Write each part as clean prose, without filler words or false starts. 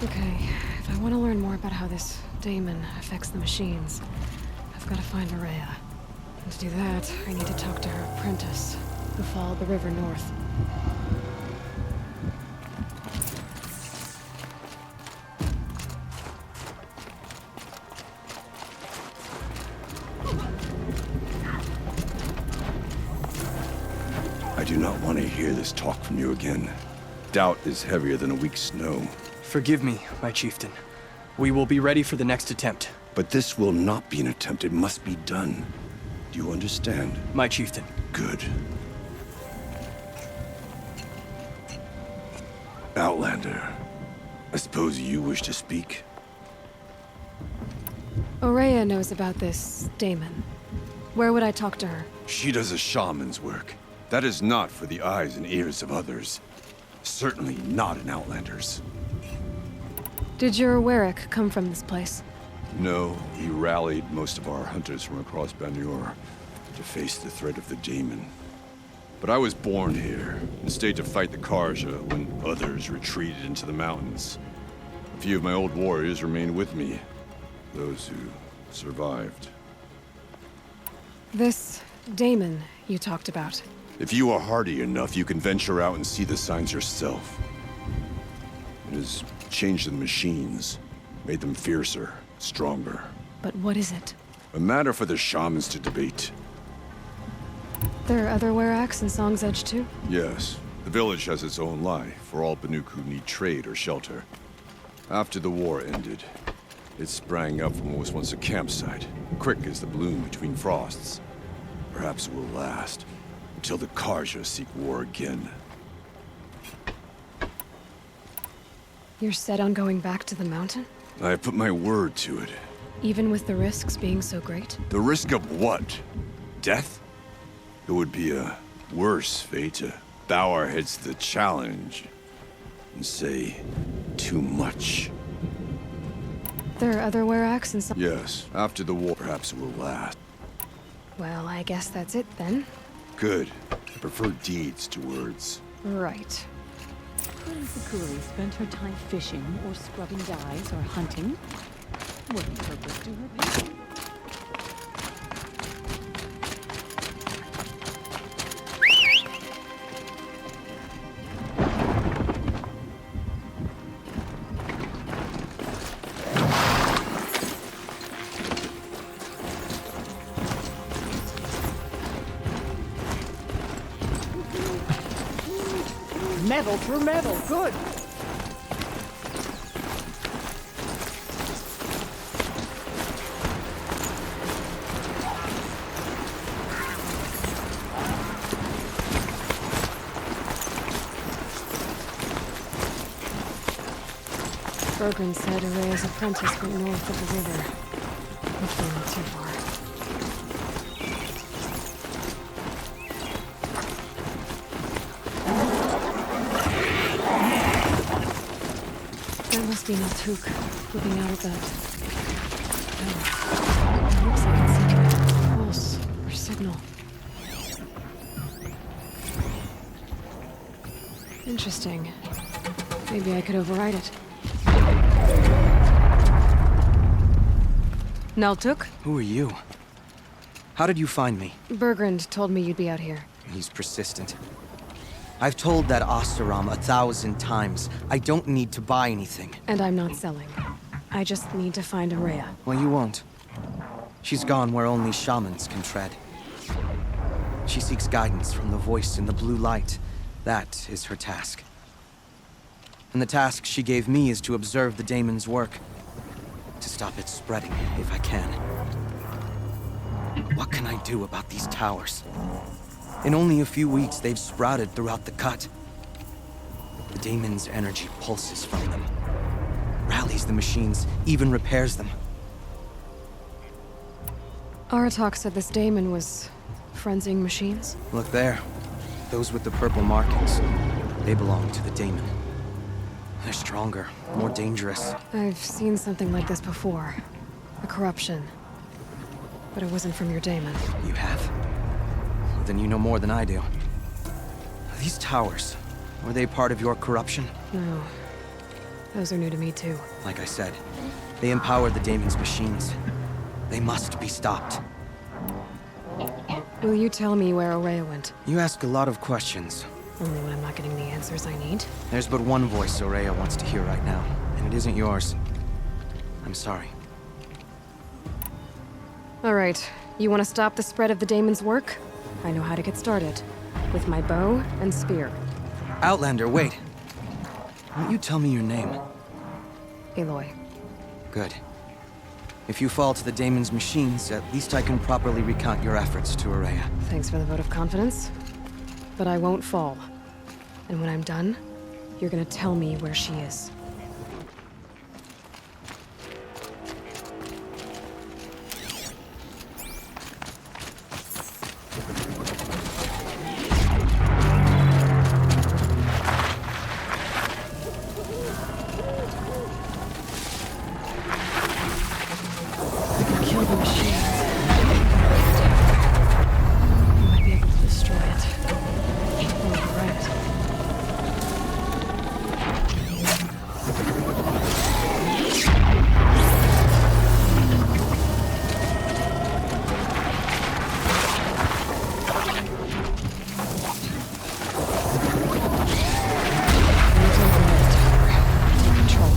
Okay, if I want to learn more about how this daemon affects the machines, I've got to find Araya. And to do that, I need to talk to her apprentice, who followed the river north. I do not want to hear this talk from you again. Doubt is heavier than a week's snow. Forgive me, my chieftain. We will be ready for the next attempt. But this will not be an attempt. It must be done. Do you understand? My chieftain. Good. Outlander, I suppose you wish to speak? Araya knows about this daemon. Where would I talk to her? She does a shaman's work. That is not for the eyes and ears of others. Certainly not an Outlander's. Did your Warwick come from this place? No, he rallied most of our hunters from across Banur to face the threat of the daemon. But I was born here and stayed to fight the Karja when others retreated into the mountains. A few of my old warriors remained with me, those who survived. This daemon you talked about. If you are hardy enough, you can venture out and see the signs yourself. It has changed the machines, made them fiercer, stronger. But what is it? A matter for the shamans to debate. There are other Warracks in Song's Edge too? Yes. The village has its own life for all Banuk who need trade or shelter. After the war ended, it sprang up from what was once a campsite, quick as the bloom between frosts. Perhaps it will last, until the Karja seek war again. You're set on going back to the mountain? I have put my word to it. Even with the risks being so great? The risk of what? Death? It would be a worse fate to bow our heads to the challenge and say too much. There are other Warracks in Song... Yes, after the war, perhaps it will last. Well, I guess that's it then. Good. I prefer deeds to words. Right. Couldn't Sakuri spend her time fishing, or scrubbing dyes, or hunting? What purpose do her people? Metal through metal, good! Bergren said Araya's apprentice went north of the river. Hopefully not too far. That must be Naltuk, looking out at that. Oh, it looks like it's sending a pulse or signal. Interesting. Maybe I could override it. Naltuk? Who are you? How did you find me? Bergrand told me you'd be out here. He's persistent. I've told that Oseram 1,000 times. I don't need to buy anything. And I'm not selling. I just need to find Araya. Well, you won't. She's gone where only shamans can tread. She seeks guidance from the voice in the blue light. That is her task. And the task she gave me is to observe the daemon's work. To stop it spreading, if I can. What can I do about these towers? In only a few weeks, they've sprouted throughout the cut. The daemon's energy pulses from them. Rallies the machines, even repairs them. Aratak said this daemon was frenzying machines. Look there. Those with the purple markings. They belong to the daemon. They're stronger, more dangerous. I've seen something like this before. A corruption. But it wasn't from your daemon. You have? Then you know more than I do. These towers, were they part of your corruption? No. Those are new to me too. Like I said, they empower the Daemon's machines. They must be stopped. Will you tell me where Aurea went? You ask a lot of questions. Only when I'm not getting the answers I need. There's but one voice Aurea wants to hear right now, and it isn't yours. I'm sorry. Alright, you want to stop the spread of the Daemon's work? I know how to get started. With my bow and spear. Outlander, wait. Won't you tell me your name? Aloy. Good. If you fall to the Daemon's machines, at least I can properly recount your efforts to Aurea. Thanks for the vote of confidence. But I won't fall. And when I'm done, you're gonna tell me where she is. Kill the machines. I might be able to destroy it. Oh, you're right. Take control.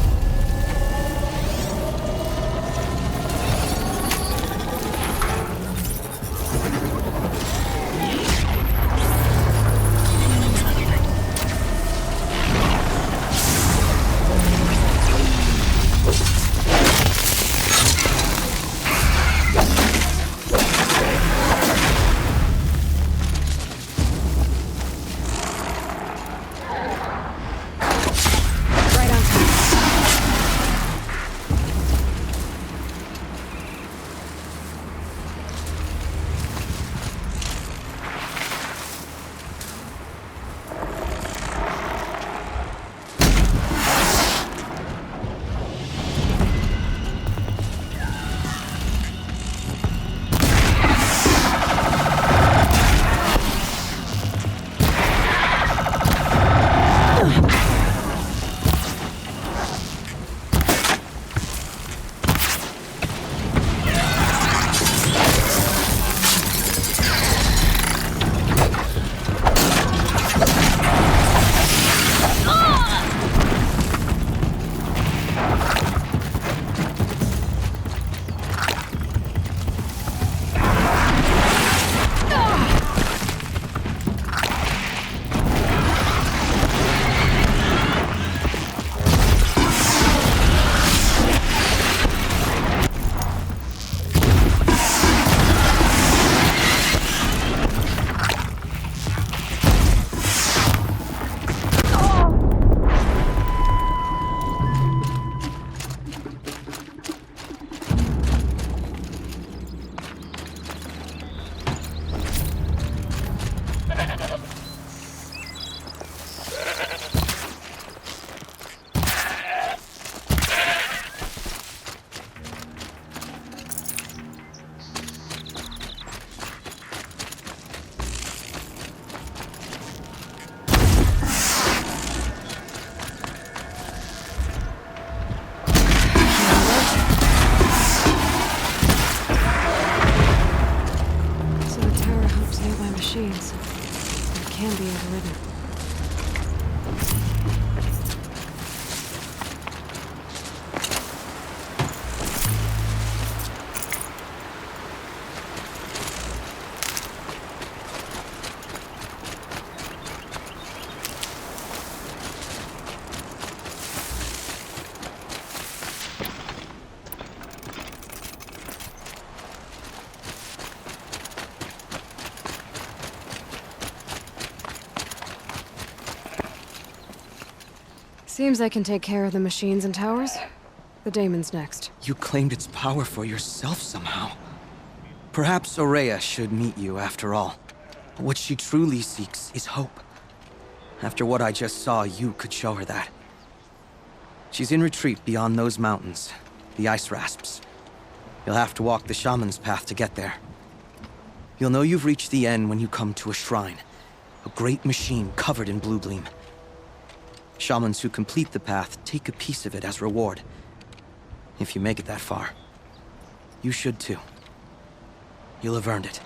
Right on time. So the tower helps nearby machines. It can be overridden. Seems I can take care of the machines and towers. The Daemon's next. You claimed its power for yourself somehow. Perhaps Aurea should meet you after all. But what she truly seeks is hope. After what I just saw, you could show her that. She's in retreat beyond those mountains, the ice rasps. You'll have to walk the Shaman's path to get there. You'll know you've reached the end when you come to a shrine. A great machine covered in blue gleam. Shamans who complete the path take a piece of it as reward. If you make it that far, you should too. You'll have earned it.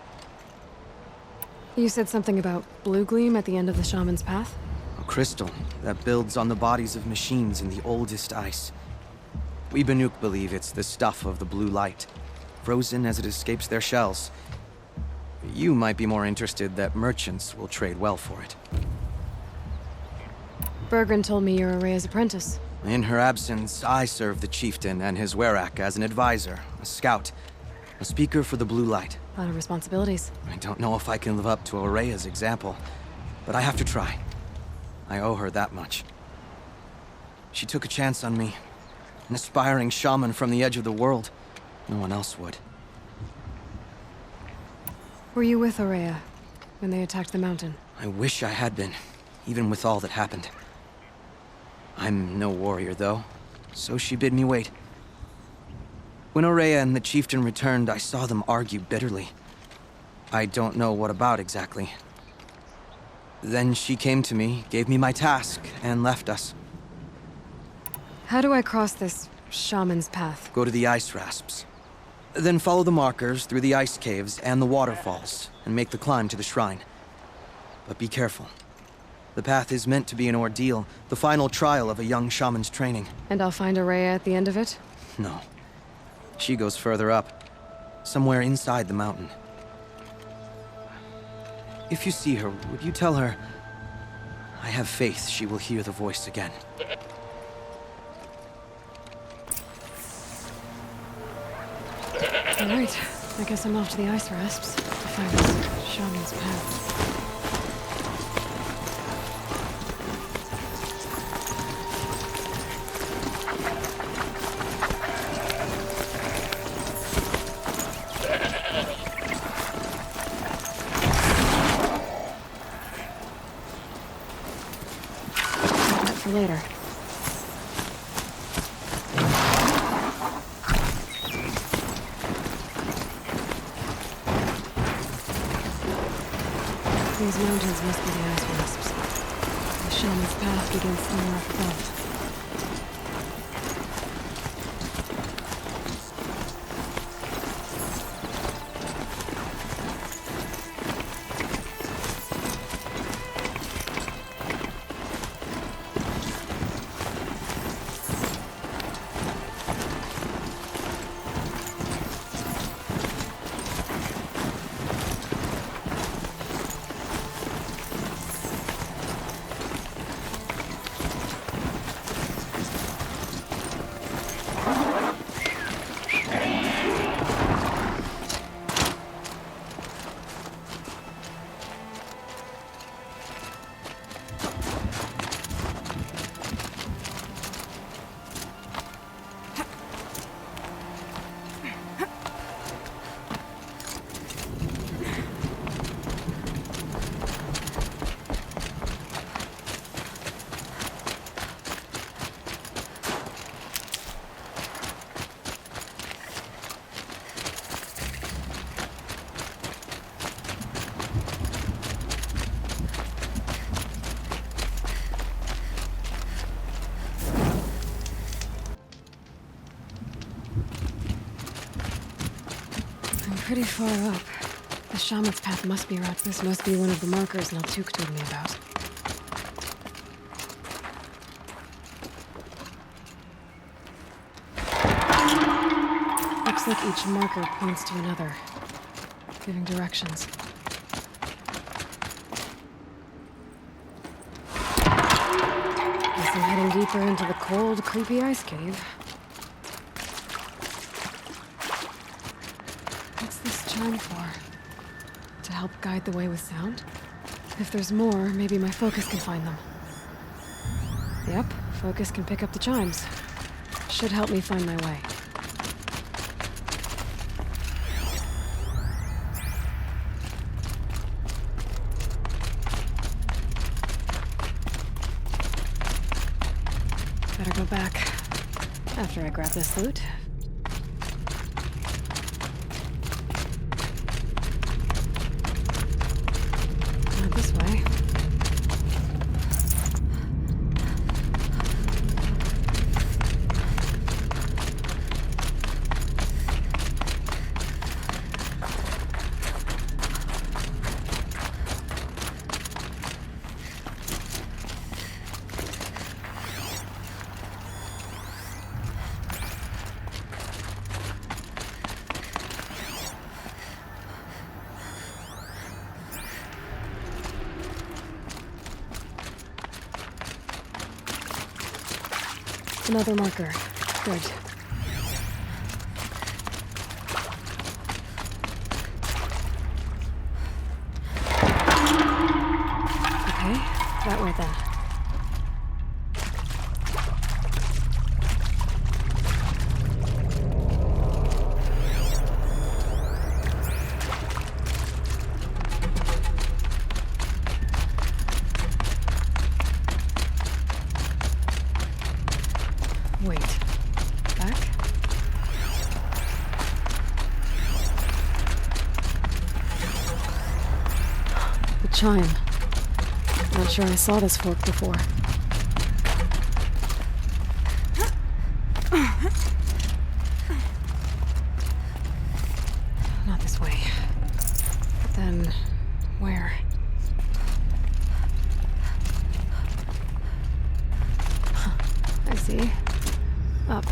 You said something about blue gleam at the end of the shaman's path? A crystal that builds on the bodies of machines in the oldest ice. We Banuk believe it's the stuff of the blue light, frozen as it escapes their shells. You might be more interested that merchants will trade well for it. Bergren told me you're Araya's apprentice. In her absence, I serve the chieftain and his werak as an advisor, a scout, a speaker for the blue light. A lot of responsibilities. I don't know if I can live up to Araya's example, but I have to try. I owe her that much. She took a chance on me, an aspiring shaman from the edge of the world. No one else would. Were you with Araya when they attacked the mountain? I wish I had been, even with all that happened. I'm no warrior, though, so she bid me wait. When Araya and the chieftain returned, I saw them argue bitterly. I don't know what about exactly. Then she came to me, gave me my task, and left us. How do I cross this shaman's path? Go to the ice rasps. Then follow the markers through the ice caves and the waterfalls, and make the climb to the shrine. But be careful. The path is meant to be an ordeal, the final trial of a young shaman's training. And I'll find Araya at the end of it? No. She goes further up, somewhere inside the mountain. If you see her, would you tell her, I have faith she will hear the voice again. All right, I guess I'm off to the ice rasps to find this shaman's path. For later. These mountains must be the ice wasps. The shaman's path begins somewhere up above. Pretty far up. The shaman's path must be right. This must be one of the markers Naltuk told me about. Looks like each marker points to another, giving directions. Guess I'm heading deeper into the cold, creepy ice cave. Chime for? To help guide the way with sound? If there's more, maybe my focus can find them. Yep, focus can pick up the chimes. Should help me find my way. Better go back after I grab this loot. This way. Another marker. Good. Okay, that way then. Wait. Back? The chime. Not sure I saw this fork before. Not this way. But then, where? I see. Up.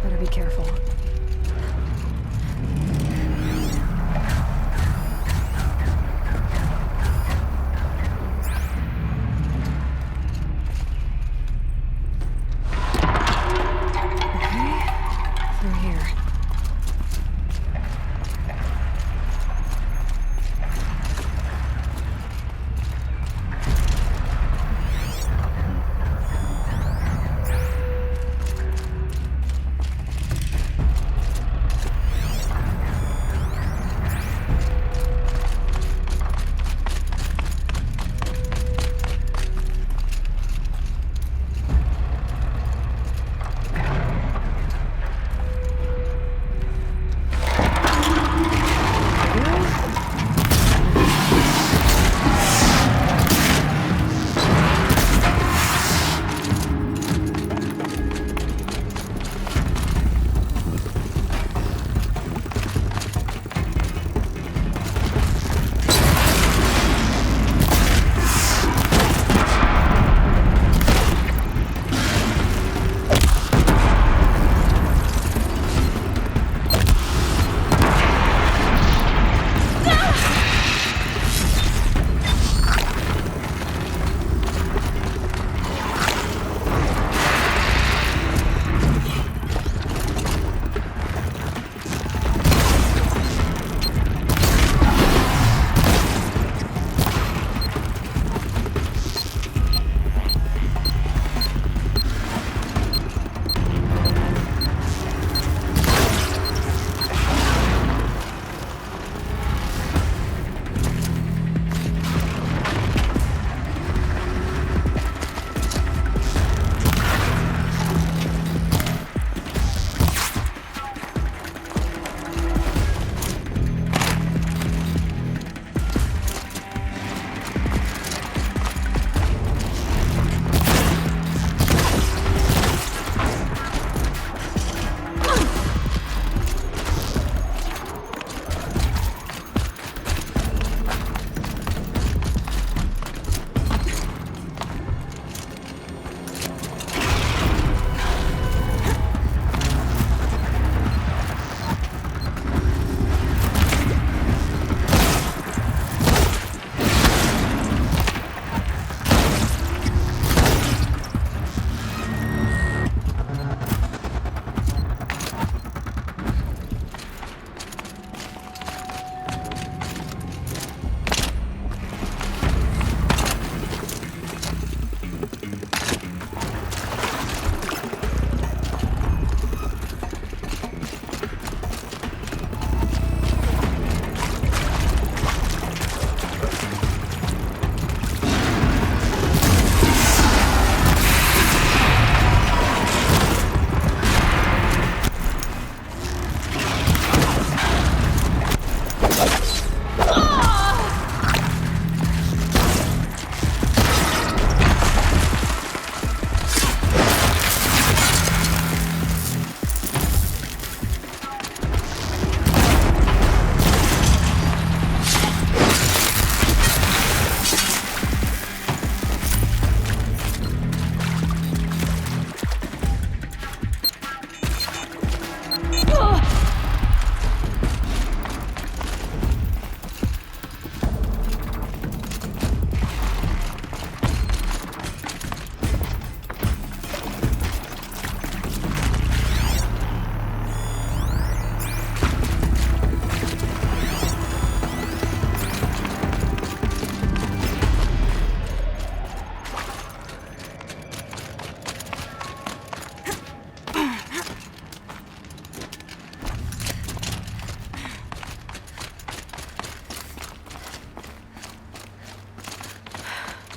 Better be careful.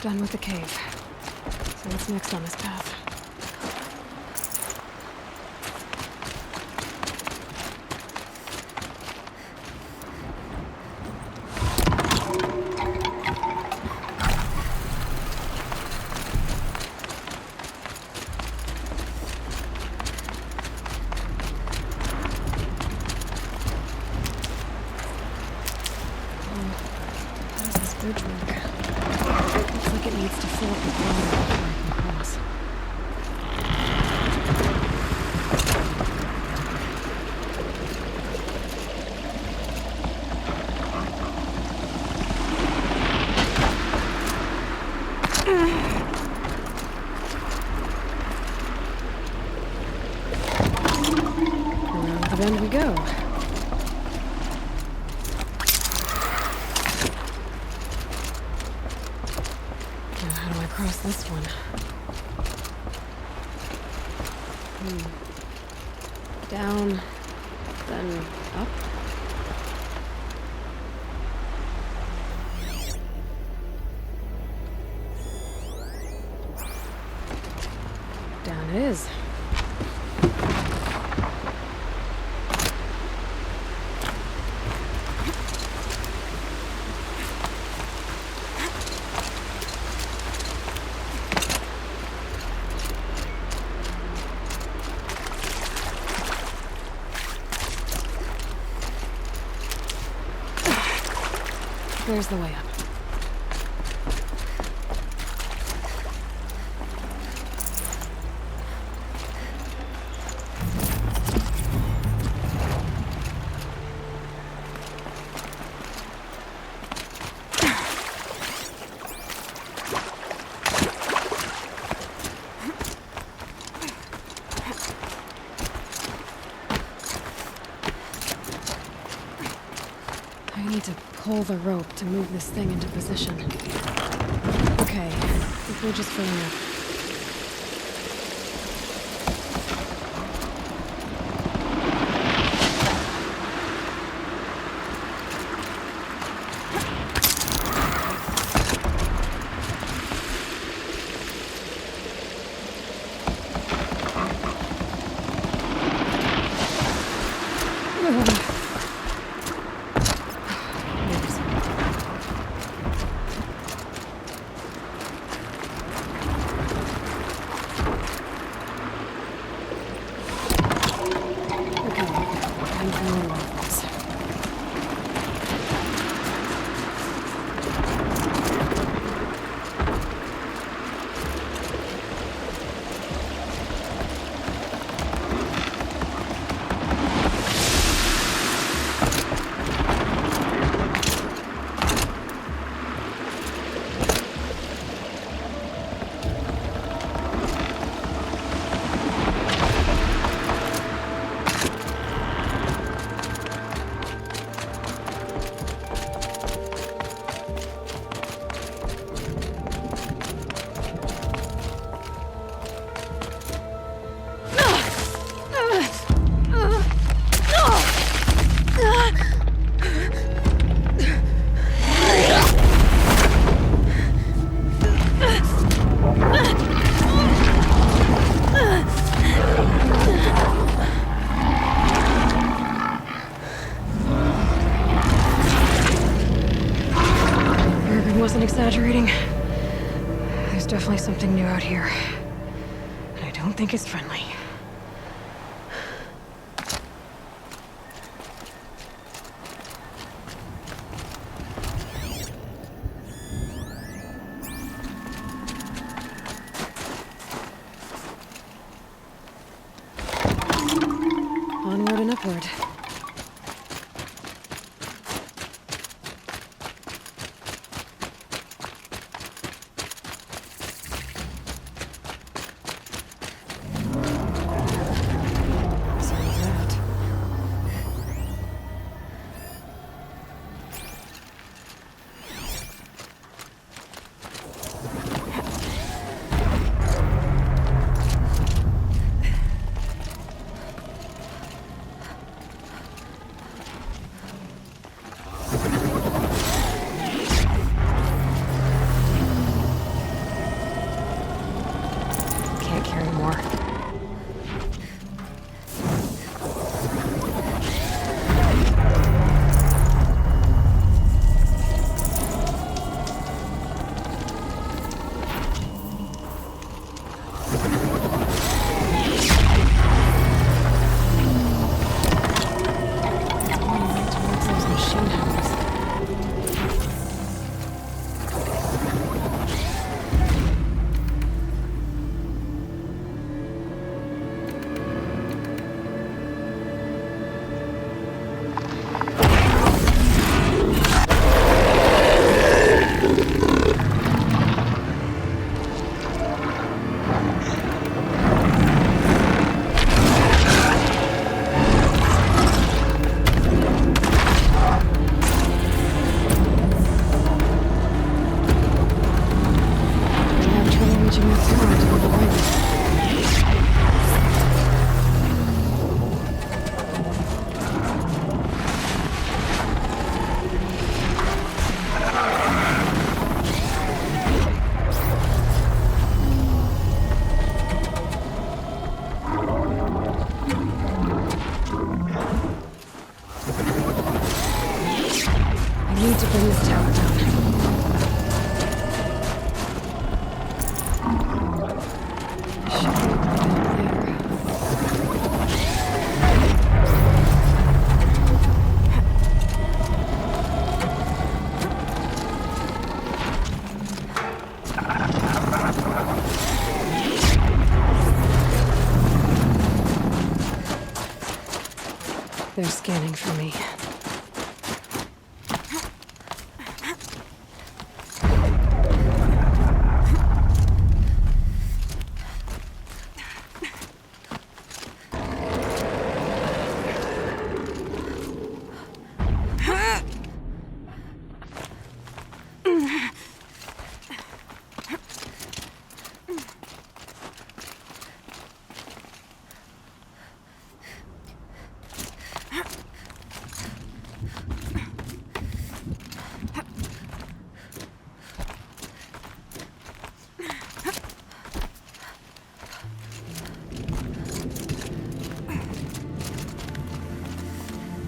done with the cave. So what's next on this path? How does this bridge work? Looks like it needs to fill up the bottom before I can cross. Around the bend we go. Now how do I cross this one? Down, then up? Down it is. There's the way up. I need to pull the rope to move this thing into position. Okay, the bridge is filling up. Wasn't exaggerating. There's definitely something new out here. And I don't think it's friendly. Onward and upward. care anymore. Need to bring this tower down. Should be up there. They're scanning for me.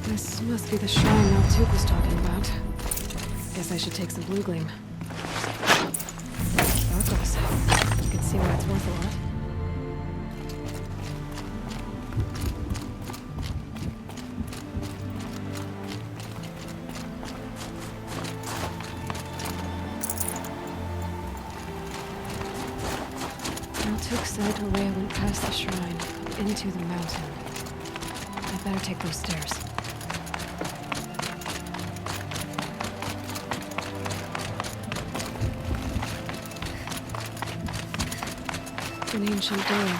This must be the shrine Maltuk was talking about. Guess I should take some blue gleam. Sparkles. You can see why it's worth a lot. Maltuk said Guerrilla went past the shrine, up into the mountain. I better take those stairs. An ancient door.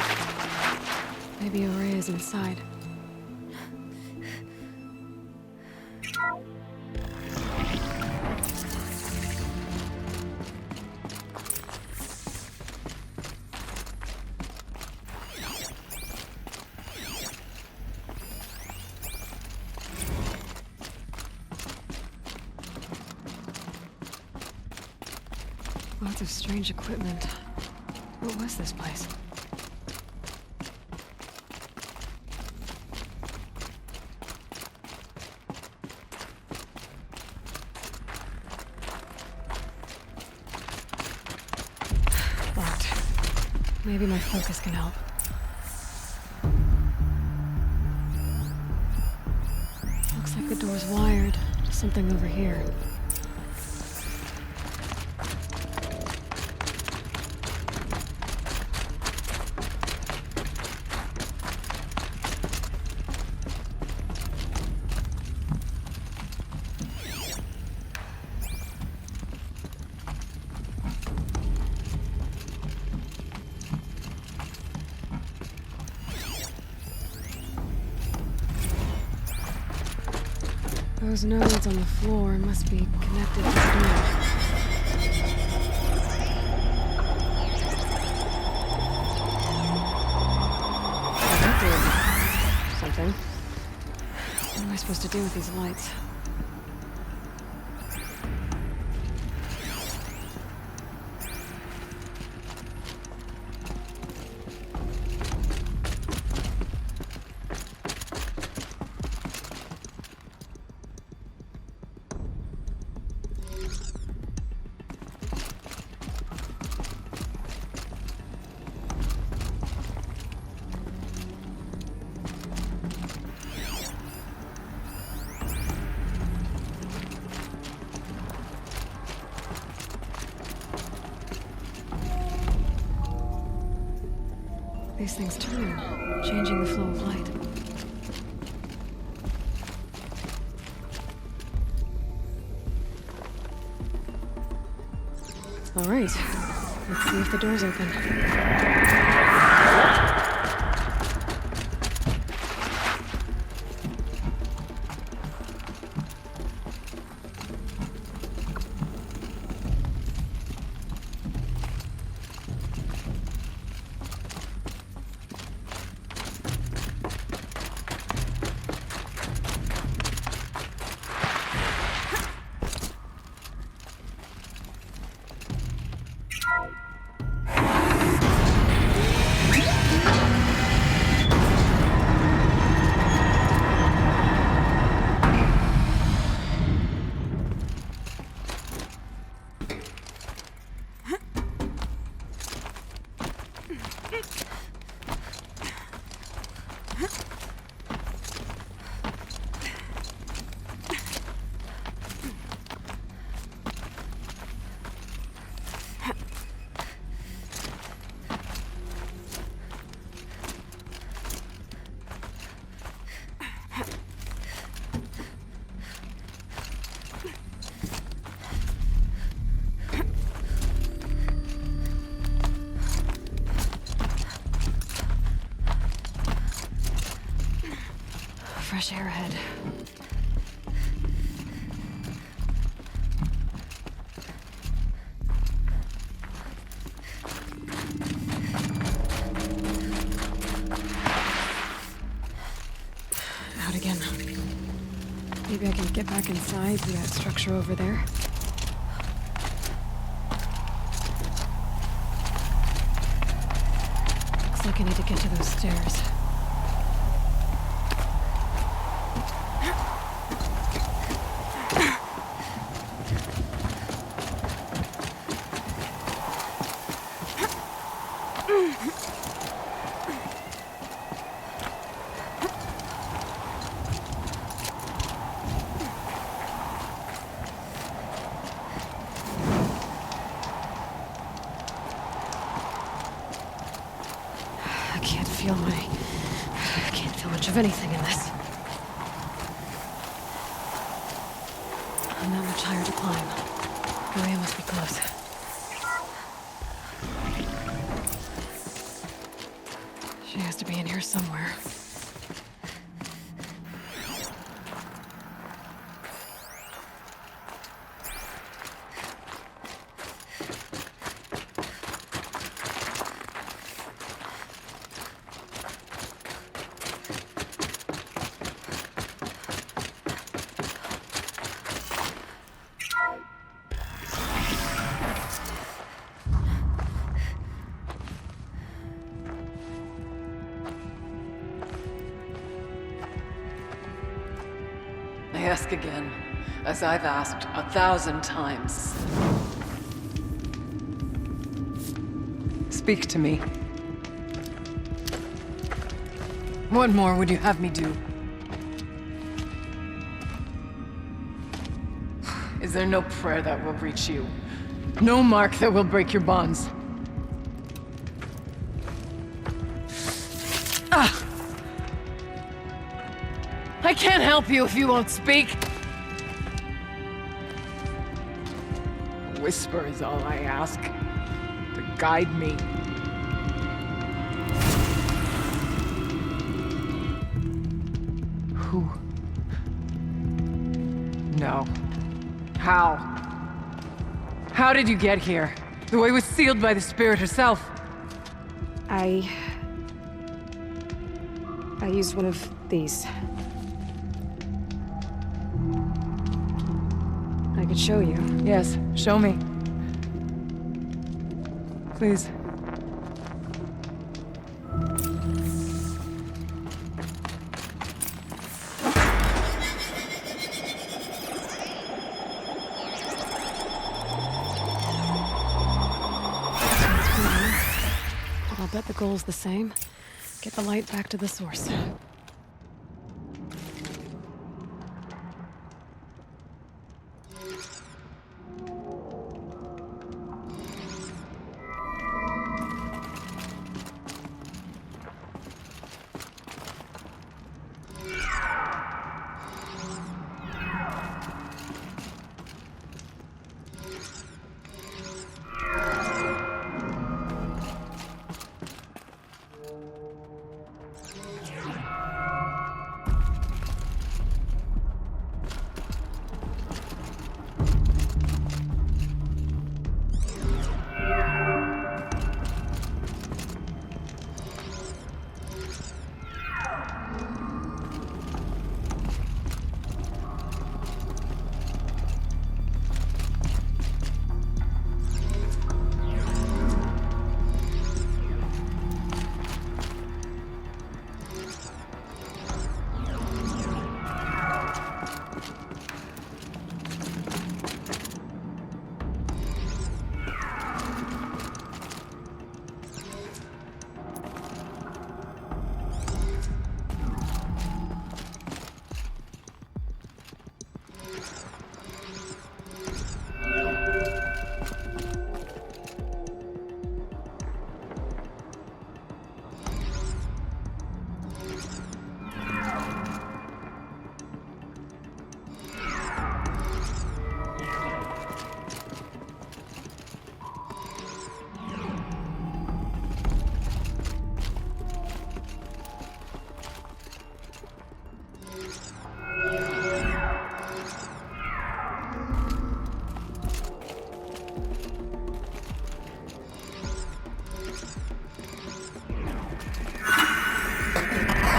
Maybe Ore is inside. Lots of strange equipment. What was this place? Locked. Maybe my focus can help. Looks like the door's wired to something over here. Those nodes on the floor must be connected to the door. That did something. What am I supposed to do with these lights? these things turn, changing the flow of light. All right, let's see if the door's open. Fresh air ahead. Out again. Maybe I can get back inside through that structure over there. Looks like I need to get to those stairs. I can't feel much of anything in this. Not much higher to climb. Guerrilla must be close. She has to be in here somewhere. I ask again, as I've asked 1,000 times. Speak to me. What more would you have me do? Is there no prayer that will reach you? No mark that will break your bonds? I can't help you if you won't speak. A whisper is all I ask, to guide me. Who? No. How? How did you get here? The way was sealed by the spirit herself. I used one of these. I could show you. Yes, show me. Please. I'll bet the goal's the same. Get the light back to the source.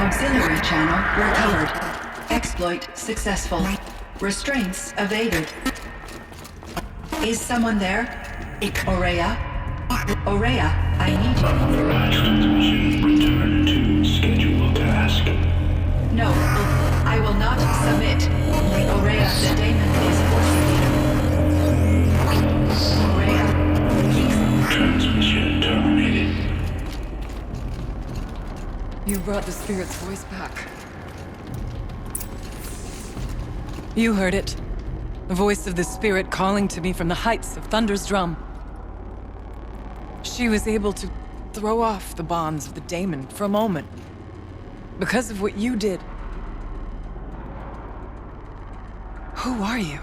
Auxiliary channel recovered. Exploit successful. Restraints evaded. Is someone there? Aurea? Aurea, I need you. Transmission return to scheduled task. No, I will not submit. Aurea, the daemon is forcing you. Aurea. Transmission terminated. You brought the spirit's voice back. You heard it. The voice of the spirit calling to me from the heights of Thunder's drum. She was able to throw off the bonds of the daemon for a moment. Because of what you did. Who are you?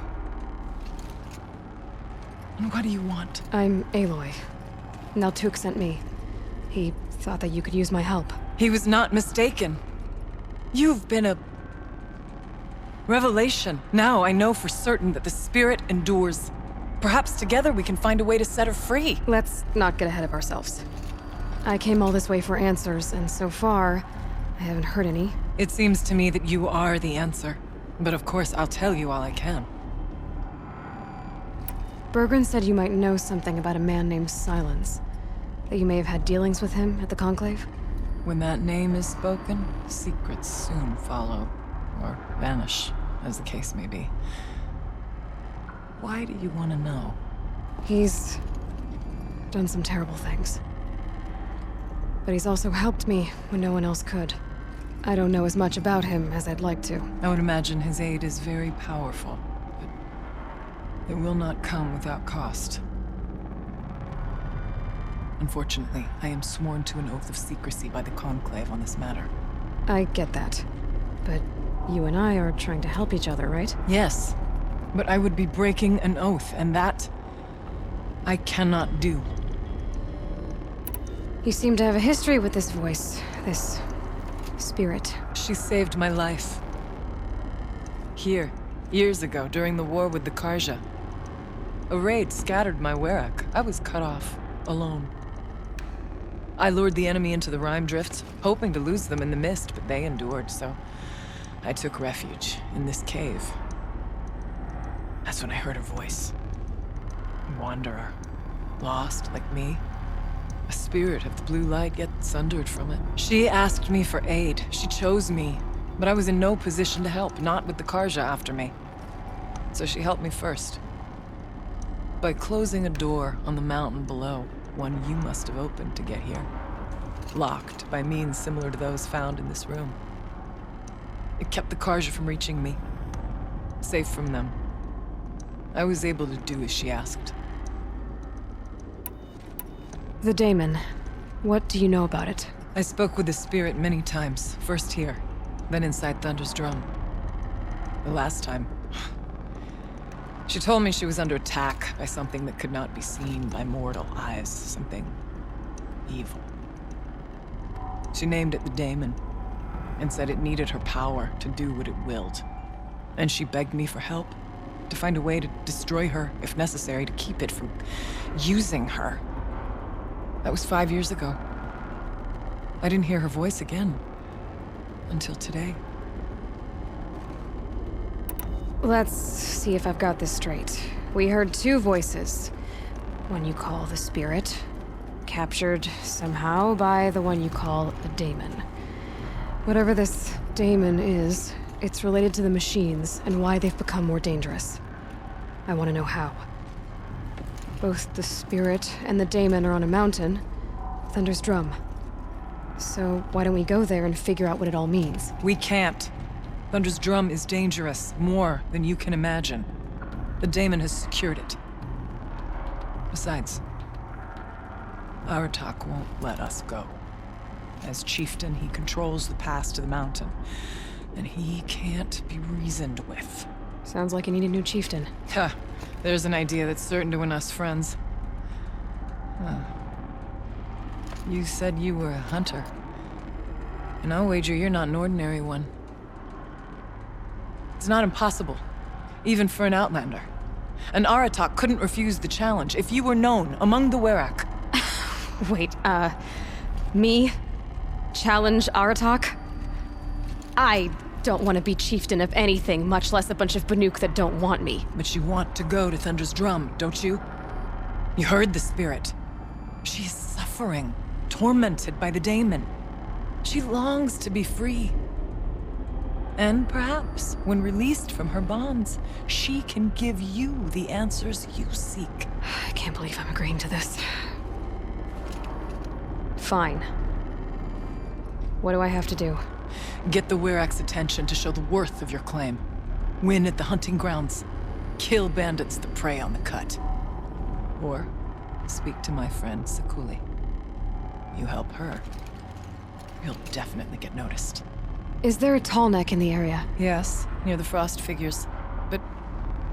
And what do you want? I'm Aloy. Naltuk sent me. He thought that you could use my help. He was not mistaken. You've been a revelation. Now I know for certain that the spirit endures. Perhaps together we can find a way to set her free. Let's not get ahead of ourselves. I came all this way for answers, and so far, I haven't heard any. It seems to me that you are the answer. But of course, I'll tell you all I can. Bergren said you might know something about a man named Silence. That you may have had dealings with him at the Conclave? When that name is spoken, secrets soon follow. Or vanish, as the case may be. Why do you want to know? He's done some terrible things. But he's also helped me when no one else could. I don't know as much about him as I'd like to. I would imagine his aid is very powerful, but it will not come without cost. Unfortunately, I am sworn to an oath of secrecy by the Conclave on this matter. I get that. But you and I are trying to help each other, right? Yes, but I would be breaking an oath, and that I cannot do. You seem to have a history with this voice, this spirit. She saved my life. Here, years ago, during the war with the Karja. A raid scattered my Werak. I was cut off, alone. I lured the enemy into the Rime Drifts, hoping to lose them in the mist, but they endured, so I took refuge in this cave. That's when I heard her voice. A wanderer. Lost, like me. A spirit of the blue light, yet sundered from it. She asked me for aid. She chose me. But I was in no position to help, not with the Karja after me. So she helped me first. By closing a door on the mountain below, one you must have opened to get here. Locked by means similar to those found in this room. It kept the Karja from reaching me. Safe from them. I was able to do as she asked. The daemon. What do you know about it? I spoke with the spirit many times. First here, then inside Thunder's drum. The last time, she told me she was under attack by something that could not be seen by mortal eyes. Something evil. She named it the daemon, and said it needed her power to do what it willed. And she begged me for help, to find a way to destroy her, if necessary, to keep it from using her. That was 5 years ago. I didn't hear her voice again. Until today. Let's see if I've got this straight. We heard two voices. One you call the spirit, captured somehow by the one you call a daemon. Whatever this daemon is, it's related to the machines and why they've become more dangerous. I want to know how. Both the spirit and the daemon are on a mountain, Thunder's drum. So why don't we go there and figure out what it all means? We can't. Thunder's drum is dangerous, more than you can imagine. The daemon has secured it. Besides, Aratak won't let us go. As chieftain, he controls the pass to the mountain, and he can't be reasoned with. Sounds like you need a new chieftain. Ha! There's an idea that's certain to win us friends. You said you were a hunter. And I'll wager you're not an ordinary one. It's not impossible, even for an outlander. An Aratak couldn't refuse the challenge if you were known among the Werak. Wait, me? Challenge Aratak? I don't want to be chieftain of anything, much less a bunch of Banuk that don't want me. But you want to go to Thunder's drum, don't you? You heard the spirit. She's suffering, tormented by the daemon. She longs to be free. And perhaps, when released from her bonds, she can give you the answers you seek. I can't believe I'm agreeing to this. Fine. What do I have to do? Get the Werak's attention to show the worth of your claim. Win at the hunting grounds. Kill bandits that prey on the cut. Or speak to my friend Sakuli. You help her, you'll definitely get noticed. Is there a tall neck in the area? Yes, near the frost figures. But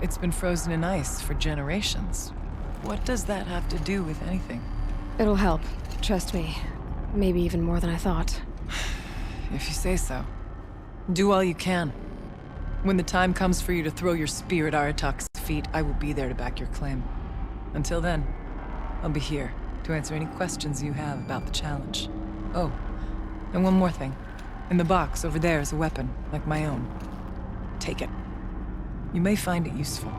it's been frozen in ice for generations. What does that have to do with anything? It'll help. Trust me. Maybe even more than I thought. If you say so. Do all you can. When the time comes for you to throw your spear at Aratak's feet, I will be there to back your claim. Until then, I'll be here to answer any questions you have about the challenge. Oh, and one more thing. In the box over there is a weapon, like my own. Take it. You may find it useful.